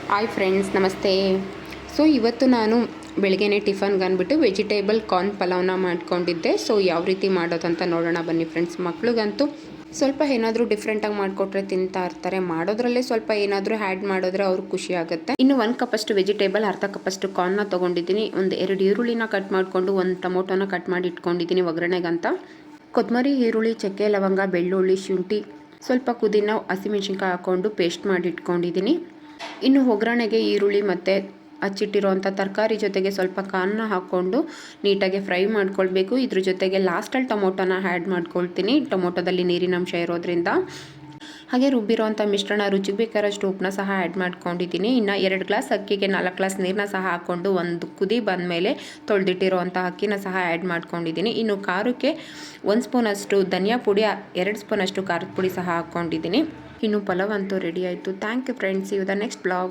Hi friends, ನಮಸ್ತೆ. So ಇವತ್ತು ನಾನು ಬೆಳಗ್ಗೆನೇ ಟಿಫನ್ಗೆ ಅಂದ್ಬಿಟ್ಟು ವೆಜಿಟೇಬಲ್ ಕಾರ್ನ್ ಪಲಾವ್ನ ಮಾಡ್ಕೊಂಡಿದ್ದೆ. ಸೊ ಯಾವ ರೀತಿ ಮಾಡೋದಂತ ನೋಡೋಣ ಬನ್ನಿ ಫ್ರೆಂಡ್ಸ್. ಮಕ್ಳಿಗಂತೂ ಸ್ವಲ್ಪ ಏನಾದರೂ ಡಿಫ್ರೆಂಟಾಗಿ ಮಾಡಿಕೊಟ್ರೆ ತಿಂತಾ ಇರ್ತಾರೆ. ಮಾಡೋದ್ರಲ್ಲೇ ಸ್ವಲ್ಪ ಏನಾದರೂ ಆ್ಯಡ್ ಮಾಡಿದ್ರೆ ಅವ್ರಿಗೆ ಖುಷಿ ಆಗುತ್ತೆ. ಇನ್ನು 1 ಕಪ್ಪಷ್ಟು ವೆಜಿಟೇಬಲ್, ಅರ್ಧ ಕಪ್ಪಷ್ಟು ಕಾರ್ನ್ನ ತೊಗೊಂಡಿದ್ದೀನಿ. ಒಂದು 2 ಈರುಳ್ಳಿನ ಕಟ್ ಮಾಡಿಕೊಂಡು ಒಂದು ಟೊಮೊಟೊನ ಕಟ್ ಮಾಡಿ ಇಟ್ಕೊಂಡಿದ್ದೀನಿ ಒಗ್ಗರಣೆಗಂತ. ಕೊತ್ತಂಬರಿ, ಈರುಳ್ಳಿ, ಚಕ್ಕೆ, ಲವಂಗ, ಬೆಳ್ಳುಳ್ಳಿ, ಶುಂಠಿ, ಸ್ವಲ್ಪ ಪುದೀನ, ಹಸಿಮೆಣ್ಸಿನ್ಕಾಯಿ ಹಾಕ್ಕೊಂಡು ಪೇಸ್ಟ್ ಮಾಡಿ ಇಟ್ಕೊಂಡಿದ್ದೀನಿ. ಇನ್ನು ಒಗ್ಗರಣೆಗೆ ಈರುಳ್ಳಿ ಮತ್ತು ಹಚ್ಚಿಟ್ಟಿರೋವಂಥ ತರಕಾರಿ ಜೊತೆಗೆ ಸ್ವಲ್ಪ ಕಾರ್ನ್ನ ಹಾಕ್ಕೊಂಡು ನೀಟಾಗಿ ಫ್ರೈ ಮಾಡ್ಕೊಳ್ಬೇಕು. ಇದ್ರ ಜೊತೆಗೆ ಲಾಸ್ಟಲ್ಲಿ ಟೊಮೊಟೊನ ಆ್ಯಡ್ ಮಾಡ್ಕೊಳ್ತೀನಿ, ಟೊಮೊಟೊದಲ್ಲಿ ನೀರಿನಂಶ ಇರೋದ್ರಿಂದ. ಹಾಗೆ ರುಬ್ಬಿರೋವಂಥ ಮಿಶ್ರಣ, ರುಚಿಗೆ ಬೇಕಾದಷ್ಟು ಉಪ್ಪನ್ನ ಸಹ ಆ್ಯಡ್ ಮಾಡ್ಕೊಂಡಿದ್ದೀನಿ. ಇನ್ನು 2 ಗ್ಲಾಸ್ ಅಕ್ಕಿಗೆ 4 ಗ್ಲಾಸ್ ನೀರನ್ನ ಸಹ ಹಾಕ್ಕೊಂಡು ಒಂದು ಕುದಿ ಬಂದಮೇಲೆ ತೊಳೆದಿಟ್ಟಿರೋವಂಥ ಅಕ್ಕಿನ ಸಹ ಆ್ಯಡ್ ಮಾಡ್ಕೊಂಡಿದ್ದೀನಿ. ಇನ್ನು ಖಾರಕ್ಕೆ 1 ಸ್ಪೂನಷ್ಟು ಧನಿಯಾ ಪುಡಿ, 2 ಸ್ಪೂನಷ್ಟು ಖಾರದ ಪುಡಿ ಸಹ ಹಾಕ್ಕೊಂಡಿದ್ದೀನಿ. ಇನ್ನು ಪಲಾವ್ ಅಂತೂ ರೆಡಿ ಆಯಿತು. Thank you friends. The next blog.